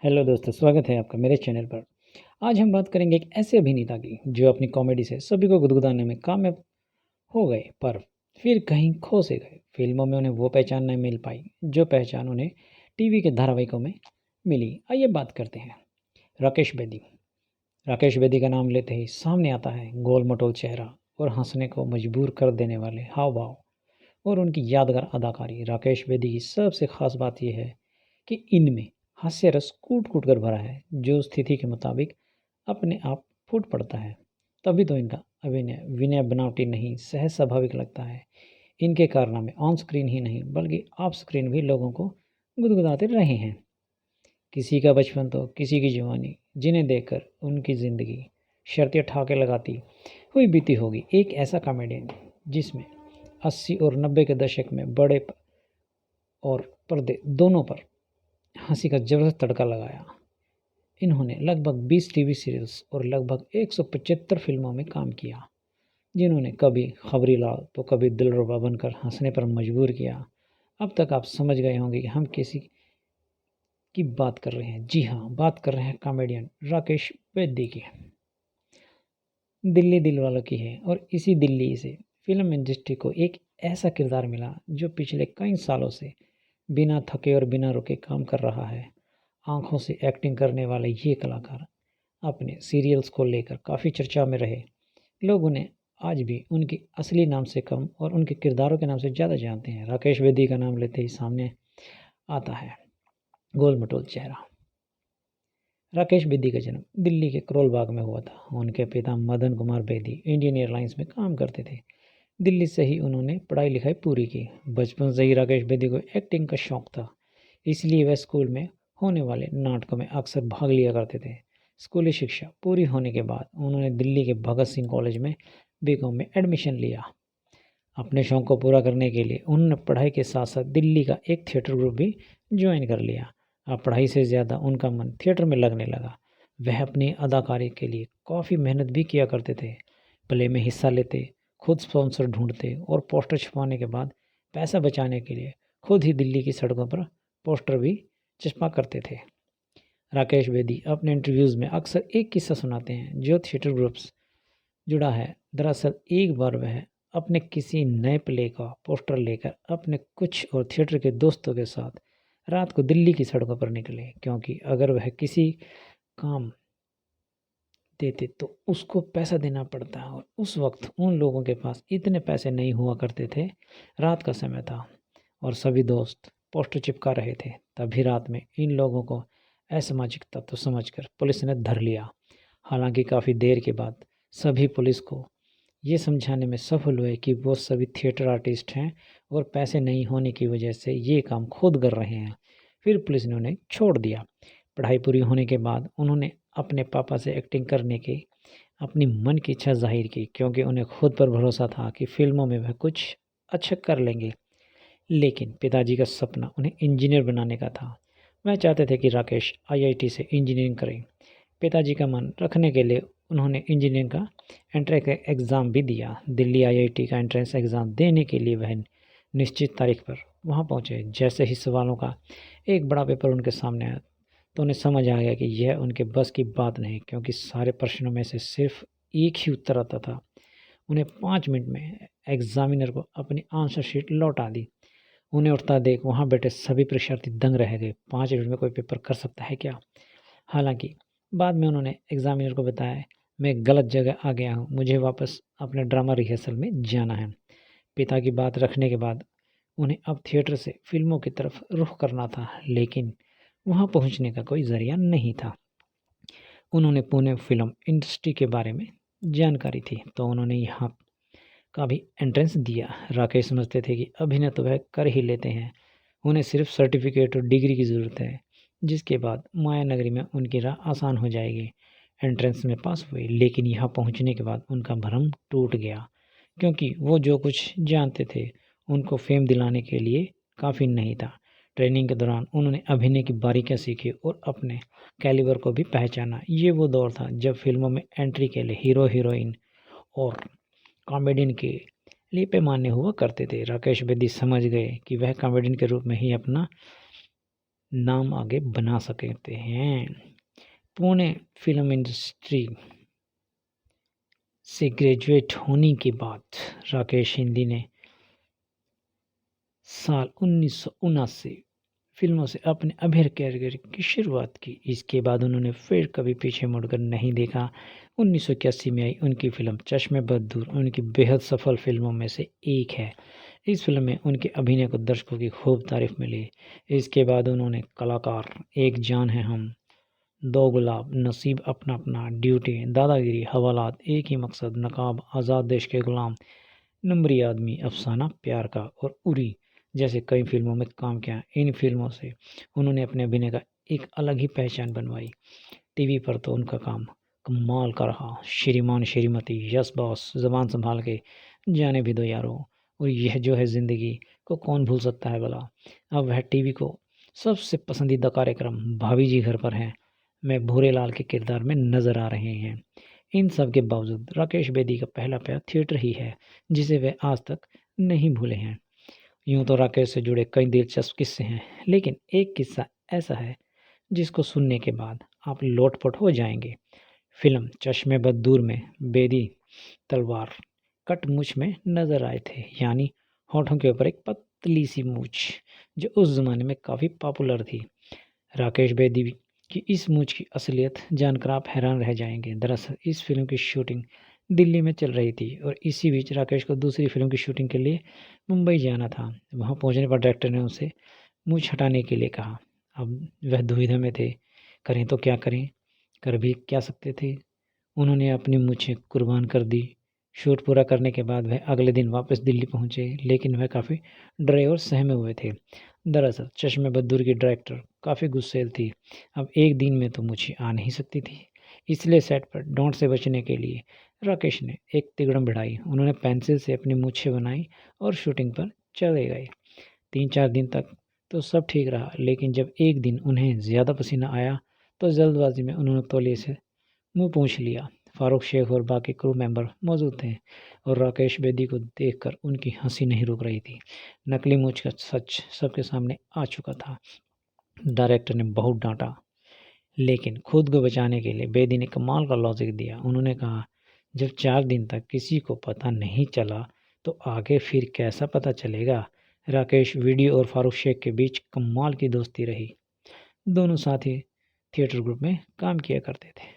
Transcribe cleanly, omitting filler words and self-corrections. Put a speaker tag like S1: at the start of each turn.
S1: Hello दोस्तों, स्वागत है आपका मेरे चैनल पर। आज हम बात करेंगे एक ऐसे अभिनेता की जो अपनी कॉमेडी से सभी को गुदगुदाने में कामयाब हो गए, पर फिर कहीं खो से गए। फिल्मों में उन्हें वो पहचान नहीं मिल पाई जो पहचान उन्हें टीवी के धारावाहिकों में मिली। आइए बात करते हैं राकेश बेदी। राकेश बेदी का नाम लेते ही सामने आता है गोल मटोल चेहरा और हंसने को मजबूर कर देने वाले हाव भाव और उनकी यादगार अदाकारी। राकेश बेदी की सबसे खास बात यह है कि इनमें हास्य रस कूट कूट कर भरा है, जो स्थिति के मुताबिक अपने आप फूट पड़ता है। तभी तो इनका अभिनय विनय बनावटी नहीं, सहज स्वाभाविक लगता है। इनके कारनामे ऑन स्क्रीन ही नहीं बल्कि ऑफ स्क्रीन भी लोगों को गुदगुदाते रहे हैं। किसी का बचपन तो किसी की जवानी, जिन्हें देखकर उनकी ज़िंदगी शर्तें ठाके लगाती हुई बीती होगी। एक ऐसा कॉमेडियन जिसमें 80 और 90 के दशक में बड़े और पर्दे दोनों पर हंसी का जबरदस्त तड़का लगाया। इन्होंने लगभग 20 टीवी सीरियल्स और लगभग 175 फिल्मों में काम किया, जिन्होंने कभी खबरी लाल तो कभी दिलरुबा बनकर हंसने पर मजबूर किया। अब तक आप समझ गए होंगे कि हम किसी की बात कर रहे हैं। जी हाँ, बात कर रहे हैं कॉमेडियन राकेश बेदी की। दिल्ली दिल वालों की है और इसी दिल्ली से फिल्म इंडस्ट्री को एक ऐसा किरदार मिला जो पिछले कई सालों से बिना थके और बिना रुके काम कर रहा है। आंखों से एक्टिंग करने वाले ये कलाकार अपने सीरियल्स को लेकर काफ़ी चर्चा में रहे। लोग उन्हें आज भी उनके असली नाम से कम और उनके किरदारों के नाम से ज़्यादा जानते हैं। राकेश बेदी का नाम लेते ही सामने आता है गोल मटोल चेहरा। राकेश बेदी का जन्म दिल्ली के करोल बाग में हुआ था। उनके पिता मदन कुमार बेदी इंडियन एयरलाइंस में काम करते थे। दिल्ली से ही उन्होंने पढ़ाई लिखाई पूरी की। बचपन से ही राकेश बेदी को एक्टिंग का शौक था, इसलिए वह स्कूल में होने वाले नाटकों में अक्सर भाग लिया करते थे। स्कूली शिक्षा पूरी होने के बाद उन्होंने दिल्ली के भगत सिंह कॉलेज में बीकॉम में एडमिशन लिया। अपने शौक को पूरा करने के लिए उन्होंने पढ़ाई के साथ साथ दिल्ली का एक थिएटर ग्रुप भी ज्वाइन कर लिया। अब पढ़ाई से ज़्यादा उनका मन थिएटर में लगने लगा। वह अपनी अदाकारी के लिए काफ़ी मेहनत भी किया करते थे। प्ले में हिस्सा लेते, खुद स्पॉन्सर ढूंढते और पोस्टर छपवाने के बाद पैसा बचाने के लिए खुद ही दिल्ली की सड़कों पर पोस्टर भी चस्पा करते थे। राकेश बेदी अपने इंटरव्यूज़ में अक्सर एक किस्सा सुनाते हैं जो थिएटर ग्रुप्स जुड़ा है। दरअसल एक बार वह अपने किसी नए प्ले का पोस्टर लेकर अपने कुछ और थिएटर के दोस्तों के साथ रात को दिल्ली की सड़कों पर निकले, क्योंकि अगर वह किसी काम देते तो उसको पैसा देना पड़ता और उस वक्त उन लोगों के पास इतने पैसे नहीं हुआ करते थे। रात का समय था और सभी दोस्त पोस्टर चिपका रहे थे। तभी रात में इन लोगों को असामाजिक तत्व समझकर पुलिस ने धर लिया। हालांकि काफ़ी देर के बाद सभी पुलिस को ये समझाने में सफल हुए कि वो सभी थिएटर आर्टिस्ट हैं और पैसे नहीं होने की वजह से ये काम खुद कर रहे हैं। फिर पुलिस ने उन्हें छोड़ दिया। पढ़ाई पूरी होने के बाद उन्होंने अपने पापा से एक्टिंग करने की अपनी मन की इच्छा जाहिर की, क्योंकि उन्हें खुद पर भरोसा था कि फिल्मों में वह कुछ अच्छा कर लेंगे। लेकिन पिताजी का सपना उन्हें इंजीनियर बनाने का था। वह चाहते थे कि राकेश आईआईटी से इंजीनियरिंग करें। पिताजी का मन रखने के लिए उन्होंने इंजीनियरिंग का एंट्रेंस एग्ज़ाम भी दिया। दिल्ली आईआईटी का एंट्रेंस एग्ज़ाम देने के लिए वह निश्चित तारीख पर वहां पहुंचे। जैसे ही सवालों का एक बड़ा पेपर उनके सामने आया तो उन्हें समझ आ गया कि यह उनके बस की बात नहीं, क्योंकि सारे प्रश्नों में से सिर्फ एक ही उत्तर आता था। उन्हें 5 मिनट में एग्जामिनर को अपनी आंसर शीट लौटा दी। उन्हें उठता देख वहाँ बैठे सभी परीक्षार्थी दंग रह गए। 5 मिनट में कोई पेपर कर सकता है क्या? हालांकि बाद में उन्होंने एग्जामिनर को बताया, मैं गलत जगह आ गया हूँ, मुझे वापस अपने ड्रामा रिहर्सल में जाना है। पिता की बात रखने के बाद उन्हें अब थिएटर से फिल्मों की तरफ रुख करना था, लेकिन वहाँ पहुँचने का कोई ज़रिया नहीं था। उन्होंने पुणे फिल्म इंडस्ट्री के बारे में जानकारी थी तो उन्होंने यहाँ का भी एंट्रेंस दिया। राकेश समझते थे कि अभिनय तो वह कर ही लेते हैं, उन्हें सिर्फ सर्टिफिकेट और डिग्री की ज़रूरत है, जिसके बाद माया नगरी में उनकी राह आसान हो जाएगी। एंट्रेंस में पास हुए, लेकिन यहाँ पहुँचने के बाद उनका भ्रम टूट गया, क्योंकि वो जो कुछ जानते थे उनको फेम दिलाने के लिए काफ़ी नहीं था। ट्रेनिंग के दौरान उन्होंने अभिनय की बारीकियाँ सीखी और अपने कैलिबर को भी पहचाना। ये वो दौर था जब फिल्मों में एंट्री के लिए हीरो हीरोइन और कॉमेडियन के लिए पैमाने हुआ करते थे। राकेश बेदी समझ गए कि वह कॉमेडियन के रूप में ही अपना नाम आगे बना सकते हैं। पुणे फिल्म इंडस्ट्री से ग्रेजुएट होने के बाद राकेश हिंदी ने साल 1979 फिल्मों से अपने अभिनय कैरियर की शुरुआत की। इसके बाद उन्होंने फिर कभी पीछे मुड़कर नहीं देखा। 1981 में आई उनकी फिल्म चश्मे बद दूर उनकी बेहद सफल फिल्मों में से एक है। इस फिल्म में उनके अभिनय को दर्शकों की खूब तारीफ मिली। इसके बाद उन्होंने कलाकार, एक जान है हम, दो गुलाब, नसीब अपना अपना, ड्यूटी, दादागिरी, हवालात, एक ही मकसद, नकाब, आज़ाद देश के गुलाम, नंबरी आदमी, अफसाना प्यार का और उरी जैसे कई फिल्मों में काम किया। इन फिल्मों से उन्होंने अपने अभिनय का एक अलग ही पहचान बनवाई। टीवी पर तो उनका काम कमाल का रहा। श्रीमान श्रीमती, यस बॉस, ज़बान संभाल के, जाने भी दो यारो, और यह जो है ज़िंदगी को कौन भूल सकता है भला। अब वह टीवी को सबसे पसंदीदा कार्यक्रम भाभी जी घर पर हैं में भूरे लाल के किरदार में नजर आ रहे हैं। इन सब के बावजूद राकेश बेदी का पहला प्यार थिएटर ही है, जिसे वे आज तक नहीं भूले हैं। यूं तो राकेश से जुड़े कई दिलचस्प किस्से हैं, लेकिन एक किस्सा ऐसा है जिसको सुनने के बाद आप लोटपोट हो जाएंगे। फिल्म चश्मे बद दूर में बेदी तलवार कट मूछ में नजर आए थे, यानी होठों के ऊपर एक पतली सी मूछ, जो उस जमाने में काफ़ी पॉपुलर थी। राकेश बेदी की इस मूछ की असलियत जानकर आप हैरान रह जाएंगे। दरअसल इस फिल्म की शूटिंग दिल्ली में चल रही थी और इसी बीच राकेश को दूसरी फिल्म की शूटिंग के लिए मुंबई जाना था। वहां पहुंचने पर डायरेक्टर ने उनसे मूछ हटाने के लिए कहा। अब वह दुविधा में थे, करें तो क्या करें, कर भी क्या सकते थे। उन्होंने अपनी मूछें कुर्बान कर दी। शूट पूरा करने के बाद वह अगले दिन वापस दिल्ली पहुंचे, लेकिन वह काफ़ी डरे और सहमे हुए थे। दरअसल चश्मे बद्दूर की डायरेक्टर काफ़ी गुस्सैल थी। अब एक दिन में तो मूछें आ नहीं सकती थी, इसलिए सेट पर डांट से बचने के लिए राकेश ने एक तिगड़म बढ़ाई। उन्होंने पेंसिल से अपनी मूछें बनाई और शूटिंग पर चले गए। 3-4 दिन तक तो सब ठीक रहा, लेकिन जब एक दिन उन्हें ज़्यादा पसीना आया तो जल्दबाजी में उन्होंने तौलिए से मुंह पोंछ लिया। फारूक शेख और बाकी क्रू मेंबर मौजूद थे और राकेश बेदी को देखकर उनकी हंसी नहीं रुक रही थी। नकली मूंछ का सच सबके सामने आ चुका था। डायरेक्टर ने बहुत डांटा, लेकिन खुद को बचाने के लिए बेदी ने कमाल का लॉजिक दिया। उन्होंने कहा, जब 4 दिन तक किसी को पता नहीं चला तो आगे फिर कैसा पता चलेगा। राकेश वीडियो और फारूक शेख के बीच कमाल की दोस्ती रही। दोनों साथ ही थिएटर ग्रुप में काम किया करते थे।